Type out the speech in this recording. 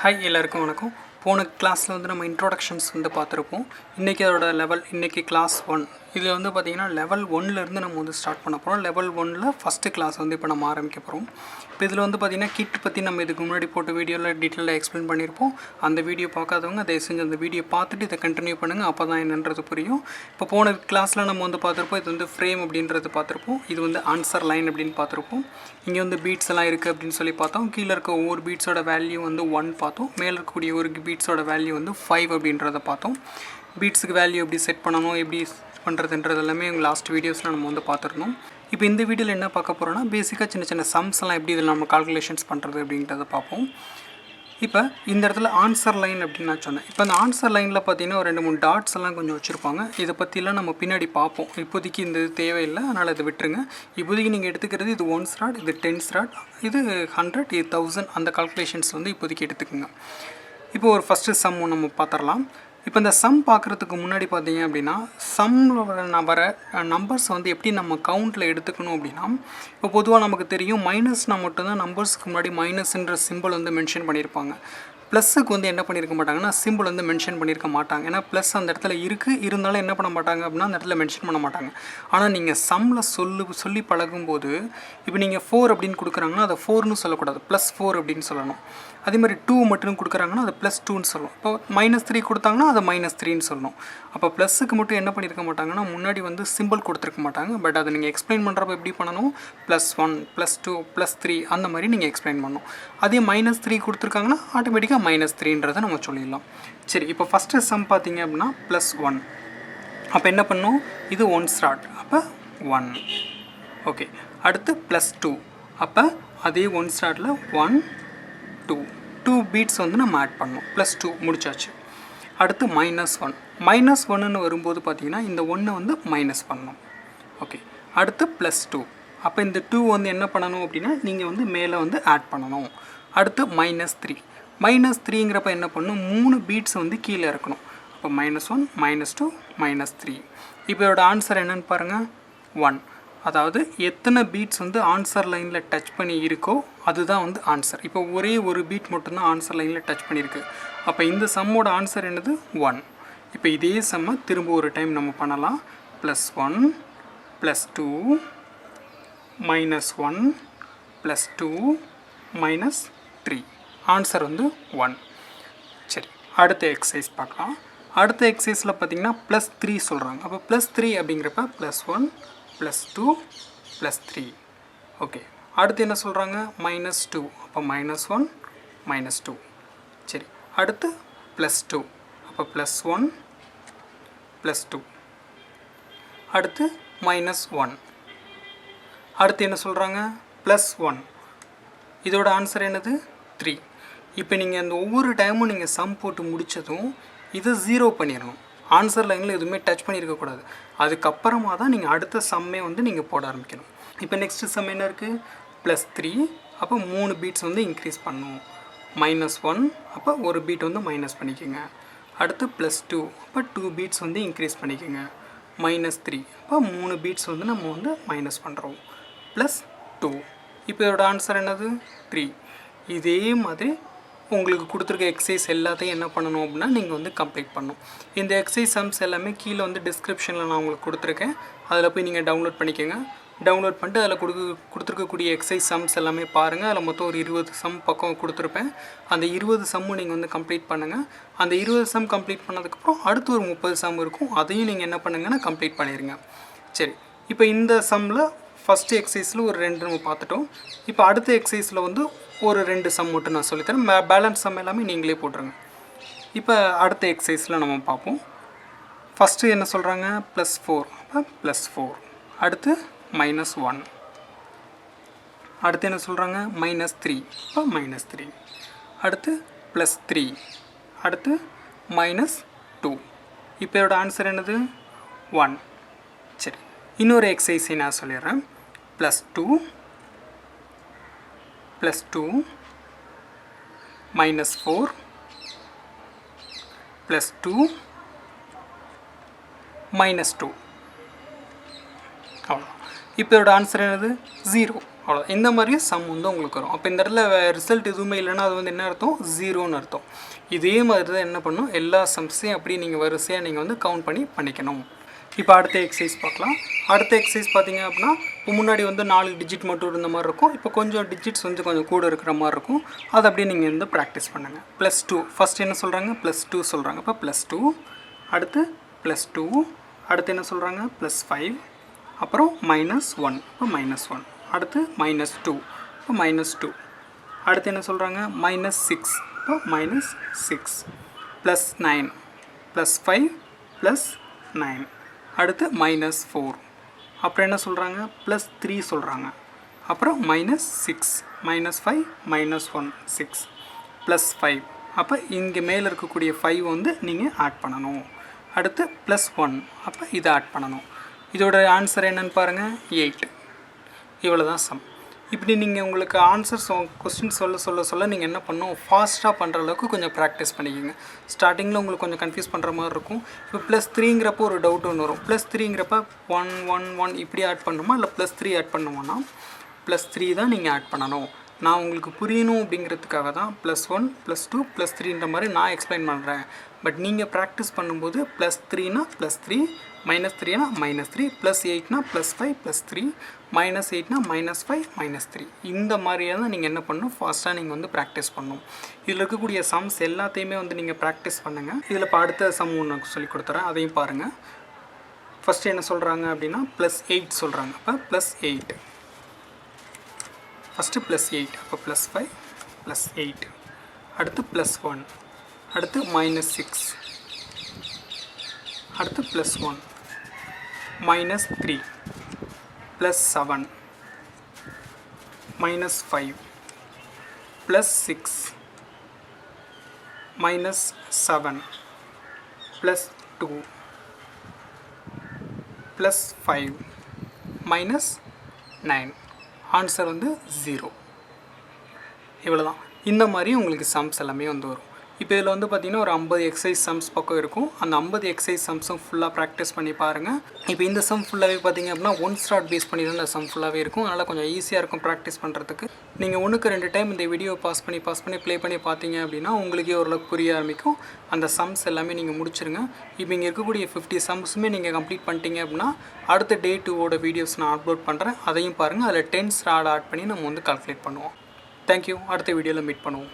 Hi எல்லாருக்கும் வணக்கம். போன கிளாஸில் வந்து நம்ம இன்ட்ரோடக்ஷன்ஸ் வந்து பார்த்துருப்போம். இன்றைக்கி அதோட லெவல் இன்றைக்கி கிளாஸ் 1. இதில் வந்து பார்த்திங்கன்னா லெவல் 1லேருந்து நம்ம வந்து ஸ்டார்ட் பண்ண போகிறோம். லெவல் 1ல் ஃபஸ்ட்டு கிளாஸ் வந்து இப்போ நம்ம ஆரம்பிக்க போகிறோம். இப்போ இதில் வந்து பார்த்திங்கன்னா கிட் பற்றி நம்ம இதுக்கு முன்னாடி போட்ட வீடியோவில் டீட்டெயிலாக எக்ஸ்பிளைன் பண்ணியிருப்போம். அந்த வீடியோ பார்க்காதவங்க தயவு செஞ்சு அந்த வீடியோ பார்த்துட்டு இதை கண்டினியூ பண்ணுங்கள். அப்போ தான் என்னன்றது புரியும். இப்போ போன கிளாஸில் நம்ம வந்து பார்த்துருப்போம். இது வந்து ஃப்ரேம் அப்படின்றது பார்த்துருப்போம். இது வந்து ஆன்சர் லைன் அப்படின்னு பார்த்துருப்போம். இங்கே வந்து பீட்ஸ் எல்லாம் இருக்குது அப்படின்னு சொல்லி பார்த்தோம். கீழே இருக்க ஒவ்வொரு பீட்ஸோட வேல்யூ வந்து 1 பார்த்தோம். மேலே இருக்கக்கூடிய ஒரு பீட்ஸோட வேல்யூ வந்து 5 அப்படின்றத பார்த்தோம். பீட்ஸுக்கு வேல்யூ எப்படி செட் பண்ணணும், எப்படி பண்ணுறதுன்றது எல்லாமே எங்கள் லாஸ்ட் வீடியோஸில் நம்ம வந்து பார்த்துருந்தோம். இப்போ இந்த வீடியோவில் என்ன பார்க்க போகிறோன்னா பேசிக்காக சின்ன சின்ன சம்ஸ் எல்லாம் எப்படி இதில் நம்ம கால்குலேஷன்ஸ் பண்ணுறது அப்படின்றத பார்ப்போம். இப்போ இந்த இடத்துல ஆன்சர் லைன் அப்படின்னு நான் சொன்னேன். இப்போ அந்த ஆன்சர் லைனில் பார்த்தீங்கன்னா ஒரு 2-3 டாட்ஸ் எல்லாம் கொஞ்சம் வச்சுருப்பாங்க. இதை பற்றிலாம் நம்ம பின்னாடி பார்ப்போம். இப்போதைக்கு இந்த இது தேவையில்லை, அதனால் இதை விட்டுருங்க. இப்போதைக்கு நீங்கள் எடுத்துக்கிறது இது 1's ராட், இது 10's ராட், இது 100, இது 1000. அந்த கால்குலேஷன்ஸ் வந்து இப்போதைக்கு எடுத்துக்கோங்க. இப்போ ஒரு ஃபஸ்ட்டு சம் நம்ம பார்த்துடலாம். இப்போ இந்த சம் பார்க்குறதுக்கு முன்னாடி பார்த்தீங்க அப்படின்னா சம்மில் வர நம்பர்ஸ் வந்து எப்படி நம்ம கவுண்டில் எடுத்துக்கணும் அப்படின்னா, இப்போ பொதுவாக நமக்கு தெரியும் மைனஸ்னால் மட்டும்தான் நம்பர்ஸுக்கு முன்னாடி மைனஸ்ன்ற சிம்பிள் வந்து மென்ஷன் பண்ணியிருப்பாங்க. ப்ளஸ்ஸுக்கு வந்து என்ன பண்ணியிருக்க மாட்டாங்கன்னா சிம்பிள் வந்து மென்ஷன் பண்ணியிருக்க மாட்டாங்க. ஏன்னா ப்ளஸ் அந்த இடத்துல இருக்குது, இருந்தாலும் என்ன பண்ண மாட்டாங்க அப்படின்னா அந்த இடத்துல மென்ஷன் பண்ண மாட்டாங்க. ஆனால் நீங்கள் சம்மில் சொல்லி பழகும்போது இப்போ நீங்கள் 4 அப்படின்னு கொடுக்குறாங்கன்னா அதை 4ன்னு சொல்லக்கூடாது, +4 அப்படின்னு சொல்லணும். அதே மாதிரி 2 மட்டும் கொடுக்குறாங்கன்னா அது +2ன்னு சொல்லணும். இப்போ -3 கொடுத்தாங்கன்னா அதை -3ன்னு சொல்லணும். அப்போ ப்ளஸ்ஸுக்கு மட்டும் என்ன பண்ணியிருக்க மாட்டாங்கன்னா முன்னாடி வந்து சிம்பிள் கொடுத்துருக்க மாட்டாங்க. பட் அதை நீங்கள் எக்ஸ்பிளைன் பண்ணுறப்ப எப்படி பண்ணணும், +1 +2 +3 அந்த மாதிரி நீங்கள் எக்ஸ்பிளைன் பண்ணணும். அதே -3 கொடுத்துருக்காங்கன்னா ஆட்டோமேட்டிக்காக -3ன்றதை நம்ம சொல்லிடலாம். சரி, இப்போ ஃபஸ்ட்டு சம் பார்த்தீங்க அப்படின்னா +1. அப்போ என்ன பண்ணணும், இது 1's ராட், அப்போ 1. ஓகே, அடுத்து +2. அப்போ அதே 1's ராட்டில் 1 2 பீட்ஸ் வந்து நம்ம ஆட் பண்ணோம். +2 முடிச்சாச்சு. அடுத்து -1. -1ன்னு வரும்போது பார்த்தீங்கன்னா இந்த 1 வந்து மைனஸ் பண்ணணும். ஓகே, அடுத்து +2. அப்போ இந்த 2 வந்து என்ன பண்ணணும் அப்படின்னா நீங்கள் வந்து மேலே வந்து ஆட் பண்ணணும். அடுத்து -3. -3ங்கிறப்ப என்ன பண்ணணும், 3 பீட்ஸ் வந்து கீழே இருக்கணும். அப்போ -1 -2 -3. இப்போ இதோட ஆன்சர் என்னன்னு பாருங்கள், 1. அதாவது எத்தனை பீட்ஸ் வந்து ஆன்சர் லைனில் டச் பண்ணி இருக்கோ அதுதான் வந்து ஆன்சர். இப்போ ஒரே ஒரு பீட் மட்டும்தான் ஆன்சர் லைனில் டச் பண்ணியிருக்கு. அப்போ இந்த சம்மோட ஆன்சர் என்னது, 1. இப்போ இதே சம்மை திரும்ப ஒரு டைம் நம்ம பண்ணலாம். +1 +2 -1 +2 -3. ஆன்சர் வந்து 1. சரி, அடுத்த எக்ஸசைஸ் பார்க்கலாம். அடுத்த எக்ஸசைஸில் பார்த்தீங்கன்னா +3 சொல்கிறாங்க. அப்போ +3 அப்படிங்கிறப்ப +1 +2 +3. ஓகே, அடுத்து என்ன சொல்கிறாங்க, -2. அப்போ -1 -2. சரி, அடுத்து +2. அப்போ +1 +2. அடுத்து -1. அடுத்து என்ன சொல்கிறாங்க, +1. இதோட ஆன்சர் என்னது, 3. இப்போ நீங்கள் அந்த ஒவ்வொரு டைமும் நீங்கள் சம் போட்டு முடித்ததும் இதை 0 பண்ணிடணும். ஆன்சர் லைனில் எதுவுமே டச் பண்ணியிருக்கக்கூடாது. அதுக்கப்புறமா தான் நீங்கள் அடுத்த சம்மே வந்து நீங்கள் போட ஆரம்பிக்கணும். இப்போ நெக்ஸ்ட்டு சம் என்ன இருக்குது, +3. அப்போ 3 பீட்ஸ் வந்து இன்க்ரீஸ் பண்ணணும். -1. அப்போ ஒரு பீட் வந்து மைனஸ் பண்ணிக்கோங்க. அடுத்து +2. அப்போ 2 பீட்ஸ் வந்து இன்க்ரீஸ் பண்ணிக்கோங்க. -3. அப்போ 3 பீட்ஸ் வந்து நம்ம வந்து மைனஸ் பண்ணுறோம். +2. இப்போ இதோட ஆன்சர் என்னது, 3. இதே மாதிரி உங்களுக்கு கொடுத்துருக்க எக்ஸசைஸ் எல்லாத்தையும் என்ன பண்ணணும் அப்படின்னா நீங்கள் வந்து கம்ப்ளீட் பண்ணணும். இந்த எக்ஸசைஸ் சம்ஸ் எல்லாமே கீழே வந்து டிஸ்கிரிப்ஷனில் நான் உங்களுக்கு கொடுத்துருக்கேன். அதில் போய் நீங்கள் டவுன்லோட் பண்ணிக்கோங்க. டவுன்லோட் பண்ணிட்டு அதில் கொடுத்துருக்கக்கூடிய எக்ஸசைஸ் சம்ஸ் எல்லாமே பாருங்கள். அதில் மொத்தம் ஒரு 20 சம் பக்கம் கொடுத்துருப்பேன். அந்த 20 சம்மும் நீங்கள் வந்து கம்ப்ளீட் பண்ணுங்கள். அந்த 20 சம் கம்ப்ளீட் பண்ணதுக்கப்புறம் அடுத்து ஒரு 30 சம் இருக்கும். அதையும் நீங்கள் என்ன பண்ணுங்கன்னா கம்ப்ளீட் பண்ணிடுங்க. சரி, இப்போ இந்த சம்மில் ஃபஸ்ட்டு எக்ஸசைஸில் ஒரு 2 நம்ம பார்த்துட்டோம். இப்போ அடுத்த எக்ஸசைஸில் வந்து ஒரு 2 சம் மட்டும் நான் சொல்லித்தரேன். பேலன்ஸ் சம் எல்லாமே நீங்களே போட்டுருங்க. இப்போ அடுத்த எக்ஸசைஸில் நம்ம பார்ப்போம். ஃபஸ்ட்டு என்ன சொல்கிறாங்க, +4. அப்போ +4. அடுத்து -1. அடுத்து என்ன சொல்கிறாங்க, -3. அப்போ -3. அடுத்து +3. அடுத்து -2. இப்போ இதோட ஆன்சர் என்னது, 1. சரி, இன்னொரு எக்ஸசைஸை நான் சொல்லிடுறேன். +2 +2 -4 +2 -2. அவ்வளோ. இப்போ இதோட ஆன்சர் என்னது, 0. அவ்வளோ இந்த மாதிரியே சம் வந்து உங்களுக்கு வரும். அப்போ இந்த இடத்துல ரிசல்ட் எதுவுமே இல்லைன்னா அது வந்து என்ன அர்த்தம், ஜீரோன்னு அர்த்தம். இதே மாதிரி தான் என்ன பண்ணணும், எல்லா சம்ஸையும் அப்படி நீங்கள் வரிசையாக நீங்கள் வந்து கவுண்ட் பண்ணிக்கணும். இப்போ அடுத்த எக்ஸசைஸ் பார்க்கலாம். அடுத்த எக்ஸசைஸ் பார்த்தீங்க அப்படின்னா இப்போ முன்னாடி வந்து 4 டிஜிட் மட்டும் இருந்த மாதிரி இருக்கும். இப்போ கொஞ்சம் டிஜிட்ஸ் வந்து கொஞ்சம் கூட இருக்கிற மாதிரி இருக்கும். அதை அப்படியே நீங்கள் வந்து ப்ராக்டிஸ் பண்ணுங்கள். +2 ஃபஸ்ட் என்ன சொல்கிறாங்க, +2 சொல்கிறாங்க. இப்போ +2, அடுத்து +2, அடுத்து என்ன சொல்கிறாங்க, +5, அப்புறம் -1, இப்போ -1, அடுத்து -2, இப்போ -2, அடுத்து என்ன சொல்கிறாங்க, -6, இப்போ -6, +9, +5, +9, அடுத்து -4, அப்புறம் என்ன சொல்கிறாங்க, +3 சொல்கிறாங்க, அப்புறம் -6, -5, -1, 6, +5, அப்போ இங்கே மேலே இருக்கக்கூடிய 5 வந்து நீங்கள் ஆட் பண்ணணும். அடுத்து +1, அப்போ இதை ஆட் பண்ணணும். இதோட ஆன்சர் என்னன்னு பாருங்கள், 8. இவ்வளோ தான் சம். இப்படி நீங்கள் உங்களுக்கு ஆன்சர்ஸ் கொஸ்டின் சொல்ல நீங்கள் என்ன பண்ணணும், ஃபாஸ்ட்டாக பண்ணுற அளவுக்கு கொஞ்சம் ப்ராக்டிஸ் பண்ணிக்கோங்க. ஸ்டார்டிங்கில் உங்களுக்கு கொஞ்சம் கன்ஃபியூஸ் பண்ணுற மாதிரி இருக்கும். இப்போ +3ங்கிறப்போ ஒரு டவுட் ஒன்று வரும். +3ங்கிறப்ப 1 1 1 இப்படி ஆட் பண்ணணுமா இல்லை +3 ஆட் பண்ணுவோன்னா +3 தான் நீங்கள் ஆட் பண்ணணும். நான் உங்களுக்கு புரியணும் அப்படிங்கிறதுக்காக தான் +1 +2 +3ன்ற மாதிரி நான் எக்ஸ்பிளைன் பண்ணுறேன். பட் நீங்கள் ப்ராக்டிஸ் பண்ணும்போது +3னா +3, -3னா -3, +8னா +5 +3, -8னா -5 -3. இந்த மாதிரியே தான் நீங்கள் என்ன பண்ணணும், ஃபாஸ்ட்டாக நீங்கள் வந்து ப்ராக்டிஸ் பண்ணணும். இதில் இருக்கக்கூடிய சம்ஸ் எல்லாத்தையுமே வந்து நீங்கள் ப்ராக்டிஸ் பண்ணுங்கள். இதில் இப்போ அடுத்த சம் ஒன்று சொல்லி கொடுத்துறேன், அதையும் பாருங்கள். ஃபஸ்ட்டு என்ன சொல்கிறாங்க அப்படின்னா +8 சொல்கிறாங்க. அப்போ +8, ஃபஸ்ட்டு +8, அப்போ +5 +8, அடுத்து +1, அடுத்து -6, அடுத்து +1, -3, +7, -5, +6, -7, +2, +5, -9. ஆன்சர் வந்து 0. இவ்வளோ தான். இந்த மாதிரி உங்களுக்கு சம்ஸ் எல்லாமே வந்து வரும். இப்போ இதில் வந்து பார்த்திங்கன்னா ஒரு 50 எக்ஸசைஸ் சம்ஸ் பக்கம் இருக்கும். அந்த 50 எக்ஸசைஸ் சம்ஸும் ஃபுல்லாக ப்ராக்டிஸ் பண்ணி பாருங்கள். இப்போ இந்த சம் ஃபுல்லாகவே பார்த்திங்க அப்படின்னா 1 ஸ்டார்ட் பேஸ் பண்ணி தான் இந்த சம் ஃபுல்லாகவே இருக்கும். அதனால் கொஞ்சம் ஈஸியாக இருக்கும் ப்ராக்டிஸ் பண்ணுறதுக்கு. நீங்கள் 1க்கு 2 டைம் இந்த வீடியோ பாஸ் பண்ணி ப்ளே பண்ணி பார்த்தீங்க அப்படின்னா உங்களுக்கே ஓரளவுக்கு புரிய ஆரம்பிக்கும். அந்த சம்ஸ் எல்லாமே நீங்கள் முடிச்சிருங்க. இப்போ இங்கே இருக்கக்கூடிய 50 சம்ஸுமே நீங்கள் கம்ப்ளீட் பண்ணிட்டீங்க அப்படின்னா அடுத்த டே 2ஓட வீடியோஸ் நான் அப்லோட் பண்ணுறேன். அதையும் பாருங்கள். அதில் டென்ஸ் ஆட் பண்ணி நம்ம வந்து கால்குலேட் பண்ணுவோம். தேங்க்யூ. அடுத்த வீடியோவில் மீட் பண்ணுவோம்.